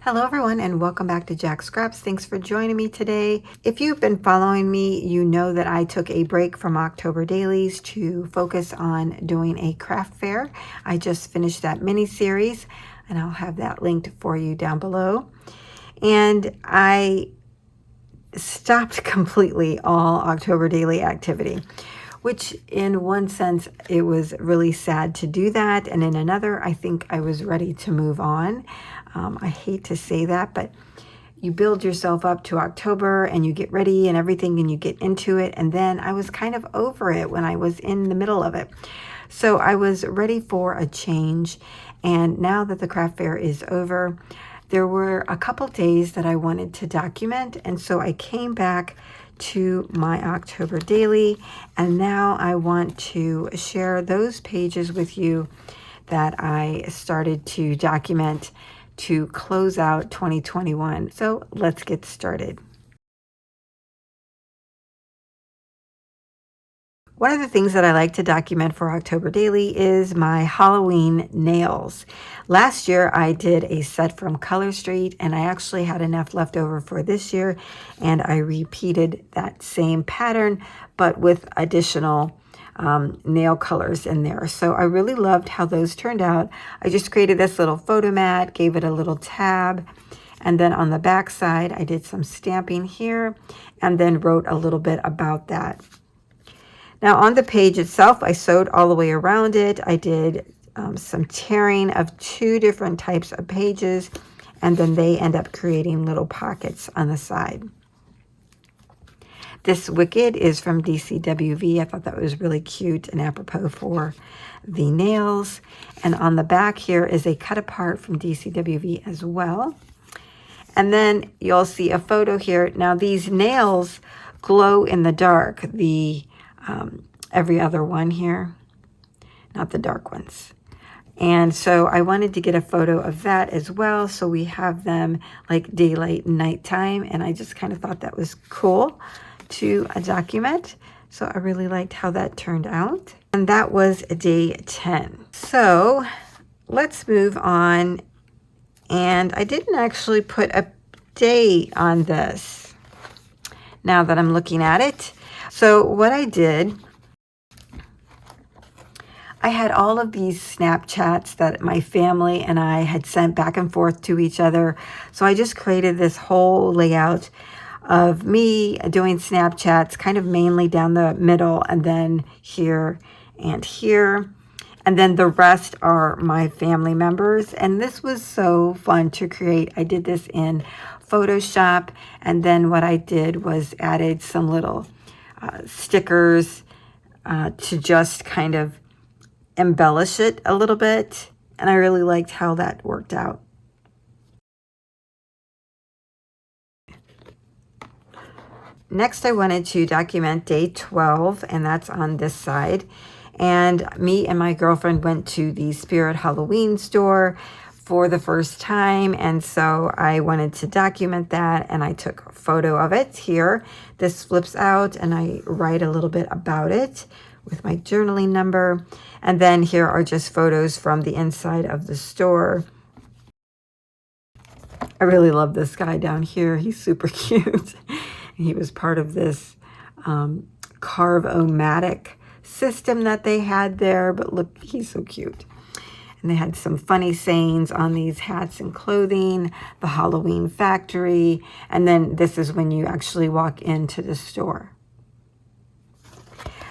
Hello everyone and welcome back to Jacqs Scraps. Thanks for joining me today. If you've been following me, you know that I took a break from October dailies to focus on doing a craft fair. I just finished that mini series and I'll have that linked for you down below. And I stopped completely all October daily activity, which in one sense, it was really sad to do that. And in another, I think I was ready to move on. I hate to say that, but you build yourself up to October and you get ready and everything and you get into it. And then I was kind of over it when I was in the middle of it. So I was ready for a change. And now that the craft fair is over, there were a couple days that I wanted to document. And so I came back to my October daily. And now I want to share those pages with you that I started to document to close out 2021. So let's get started. One of the things that I like to document for October Daily is my Halloween nails. Last year I did a set from Color Street and I actually had enough left over for this year and I repeated that same pattern but with additional nail colors in there. So I really loved how those turned out. I just created this little photo mat, gave it a little tab, and then on the back side I did some stamping here and then wrote a little bit about that. Now on the page itself, I sewed all the way around it. I did some tearing of two different types of pages, and then they end up creating little pockets on the side. This Wicked is from DCWV. I thought that was really cute and apropos for the nails. And on the back here is a cut apart from DCWV as well. And then you'll see a photo here. Now these nails glow in the dark. The every other one here, not the dark ones. And so I wanted to get a photo of that as well. So we have them like daylight and nighttime. And I just kind of thought that was cool to document. So I really liked how that turned out. And that was day 10. So let's move on. And I didn't actually put a date on this now that I'm looking at it. So what I did, I had all of these Snapchats that my family and I had sent back and forth to each other. So I just created this whole layout of me doing Snapchats kind of mainly down the middle and then here and here. And then the rest are my family members. And this was so fun to create. I did this in Photoshop. And then what I did was added some little stickers to just kind of embellish it a little bit. And I really liked how that worked out. Next, I wanted to document day 12, and that's on this side. And me and my girlfriend went to the Spirit Halloween store for the first time. And so I wanted to document that, and I took a photo of it here. This flips out, and I write a little bit about it with my journaling number. And then here are just photos from the inside of the store. I really love this guy down here. He's super cute. He was part of this Carve-O-Matic system that they had there, but look, he's so cute. And they had some funny sayings on these hats and clothing, the Halloween factory, and then this is when you actually walk into the store.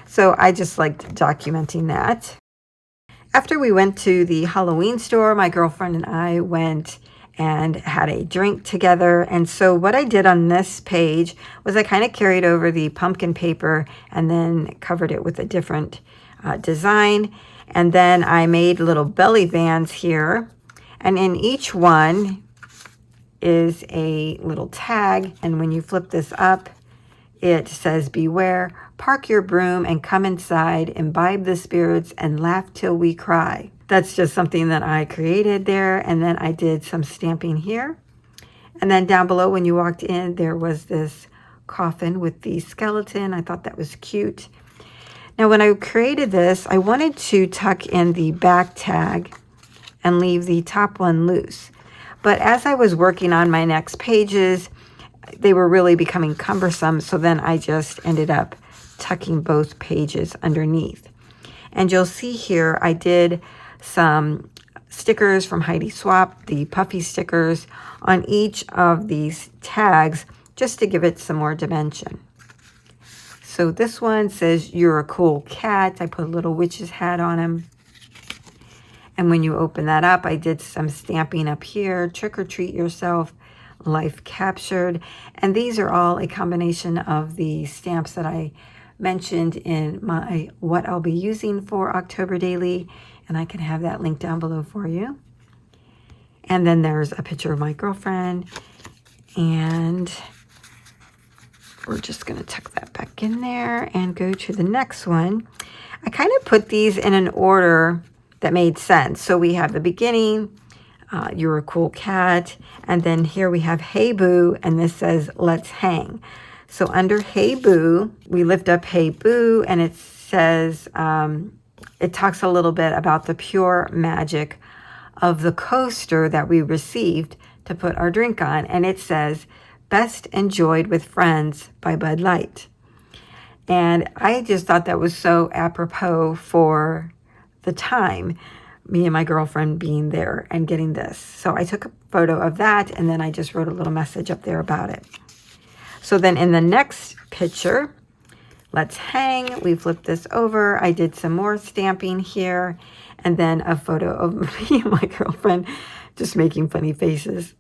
So I just liked documenting that. After we went to the Halloween store, my girlfriend and I went and had a drink together. And so what I did on this page was I kind of carried over the pumpkin paper and then covered it with a different design. And then I made little belly bands here. And in each one is a little tag. And when you flip this up, it says, "Beware, park your broom and come inside, imbibe the spirits and laugh till we cry." That's just something that I created there. And then I did some stamping here. And then down below when you walked in, there was this coffin with the skeleton. I thought that was cute. Now when I created this, I wanted to tuck in the back tag and leave the top one loose. But as I was working on my next pages, they were really becoming cumbersome. So then I just ended up tucking both pages underneath. And you'll see here, I did some stickers from Heidi Swap, the puffy stickers, on each of these tags, just to give it some more dimension. So this one says, "You're a cool cat." I put a little witch's hat on him. And when you open that up, I did some stamping up here, "Trick or treat yourself, life captured." And these are all a combination of the stamps that I mentioned in my what I'll be using for October Daily, and I can have that link down below for you. And then there's a picture of my girlfriend, and we're just going to tuck that back in there and go to the next one. I kind of put these in an order that made sense. So we have the beginning, "You're a cool cat," and then here we have "Hey Boo," and this says "Let's hang." So under "Hey Boo," we lift up "Hey Boo," and it says, it talks a little bit about the pure magic of the coaster that we received to put our drink on. And it says, "Best enjoyed with friends" by Bud Light. And I just thought that was so apropos for the time, me and my girlfriend being there and getting this. So I took a photo of that, and then I just wrote a little message up there about it. So then in the next picture, "Let's hang," we flipped this over. I did some more stamping here, and then a photo of me and my girlfriend just making funny faces.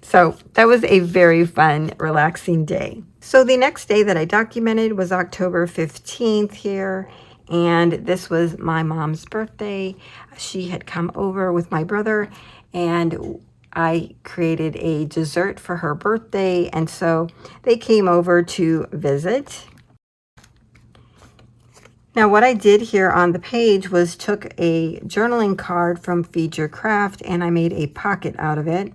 So that was a very fun, relaxing day. So the next day that I documented was October 15th here, and this was my mom's birthday. She had come over with my brother, and I created a dessert for her birthday, and so they came over to visit. Now what I did here on the page was took a journaling card from Feed Your Craft, and I made a pocket out of it.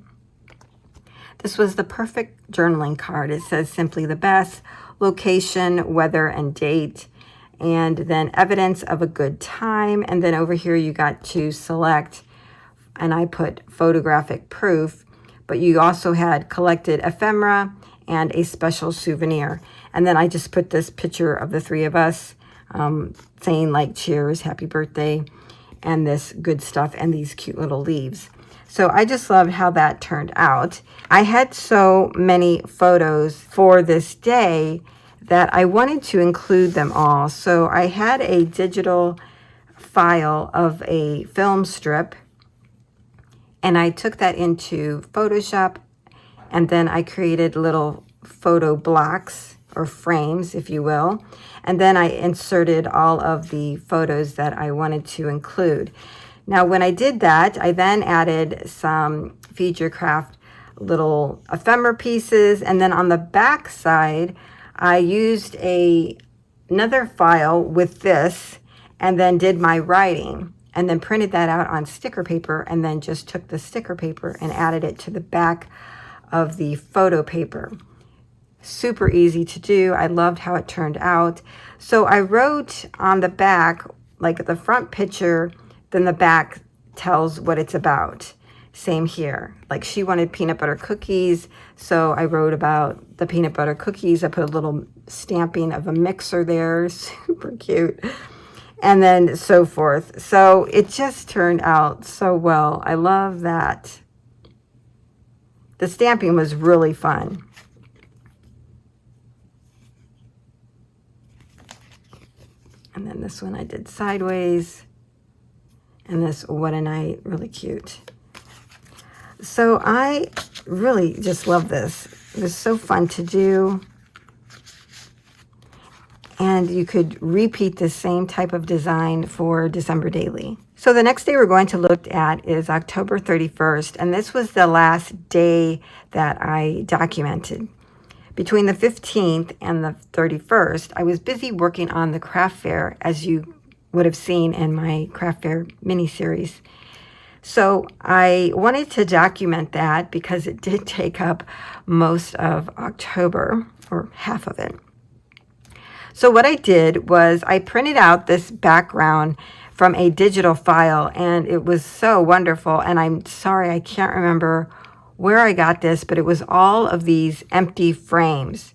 This was the perfect journaling card. It says "Simply the best," location, weather, and date, and then evidence of a good time. And then over here you got to select, and I put photographic proof, but you also had collected ephemera and a special souvenir. And then I just put this picture of the three of us saying like "Cheers, happy birthday," and this good stuff, and these cute little leaves. So I just loved how that turned out. I had so many photos for this day that I wanted to include them all. So I had a digital file of a film strip, and I took that into Photoshop, and then I created little photo blocks or frames, if you will. And then I inserted all of the photos that I wanted to include. Now, when I did that, I then added some Feed Your Craft little ephemera pieces. And then on the back side, I used another file with this, and then did my writing, and then printed that out on sticker paper, and then just took the sticker paper and added it to the back of the photo paper. Super easy to do. I loved how it turned out. So I wrote on the back, like the front picture, then the back tells what it's about. Same here. Like she wanted peanut butter cookies, so I wrote about the peanut butter cookies. I put a little stamping of a mixer there, super cute. And then so forth. So it just turned out so well. I love that. The stamping was really fun. And then this one I did sideways. And this "What a Night," really cute. So I really just love this. It was so fun to do. And you could repeat the same type of design for December Daily. So the next day we're going to look at is October 31st. And this was the last day that I documented. Between the 15th and the 31st, I was busy working on the craft fair, as you would have seen in my craft fair mini-series. So I wanted to document that because it did take up most of October, or half of it. So what I did was I printed out this background from a digital file, and it was so wonderful. And I'm sorry, I can't remember where I got this, but it was all of these empty frames.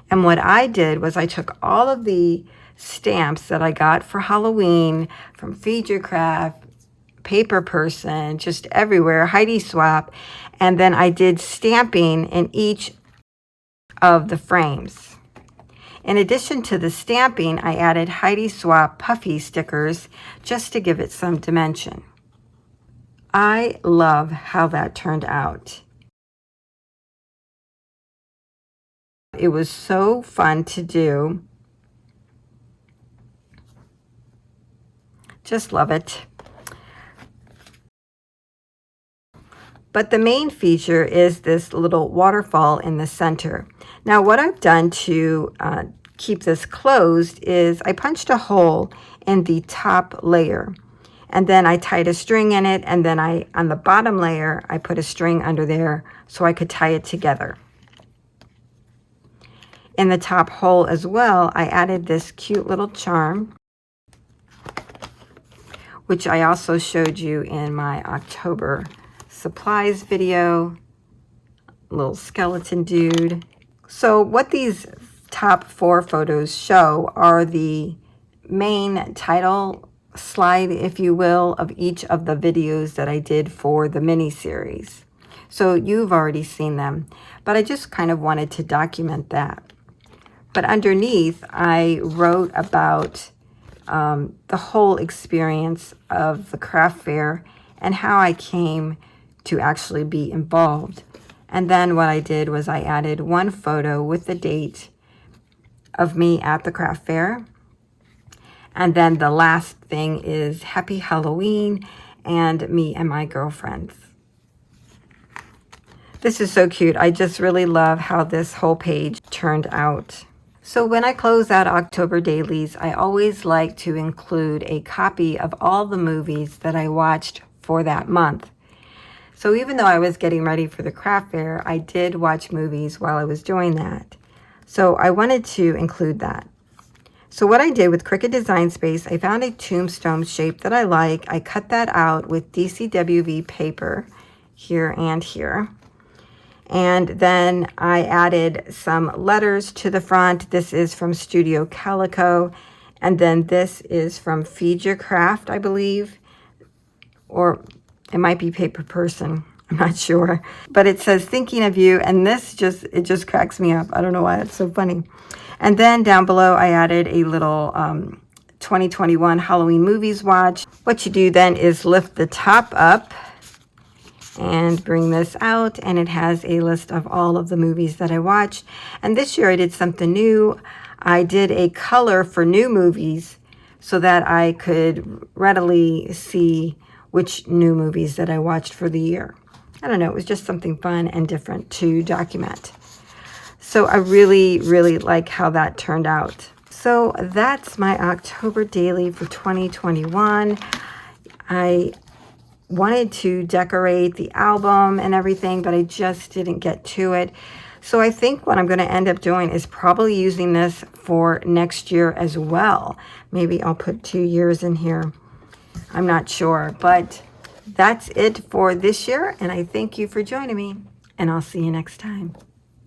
And what I did was I took all of the stamps that I got for Halloween from Feed Your Craft, Paper Person, just everywhere, Heidi Swap, and then I did stamping in each of the frames. In addition to the stamping, I added Heidi Swap puffy stickers just to give it some dimension. I love how that turned out. It was so fun to do. Just love it. But the main feature is this little waterfall in the center. Now what I've done to keep this closed is I punched a hole in the top layer, and then I tied a string in it, and then on the bottom layer I put a string under there so I could tie it together. In the top hole as well, I added this cute little charm, which I also showed you in my October supplies video. Little skeleton dude. So what these top 4 photos show are the main title slide, if you will, of each of the videos that I did for the mini series. So you've already seen them, but I just kind of wanted to document that. But underneath, I wrote about the whole experience of the craft fair and how I came to actually be involved. And then what I did was I added one photo with the date of me at the craft fair. And then the last thing is Happy Halloween and me and my girlfriends. This is so cute. I just really love how this whole page turned out. So when I close out October dailies, I always like to include a copy of all the movies that I watched for that month. So even though I was getting ready for the craft fair, I did watch movies while I was doing that. So I wanted to include that. So what I did with Cricut Design Space, I found a tombstone shape that I like. I cut that out with DCWV paper here and here. And then I added some letters to the front. This is from Studio Calico. And then this is from Feed Your Craft, I believe. Or it might be Paper Person. I'm not sure. But it says thinking of you. And this it just cracks me up. I don't know why it's so funny. And then down below, I added a little 2021 Halloween movies watch. What you do then is lift the top up and bring this out, and it has a list of all of the movies that I watched. And this year I did something new. I did a color for new movies so that I could readily see which new movies that I watched for the year. I don't know, it was just something fun and different to document. So I really, really like how that turned out. So that's my October daily for 2021. I wanted to decorate the album and everything, but I just didn't get to it. So I think what I'm going to end up doing is probably using this for next year as well. Maybe I'll put 2 years in here. I'm not sure, but that's it for this year. And I thank you for joining me, and I'll see you next time.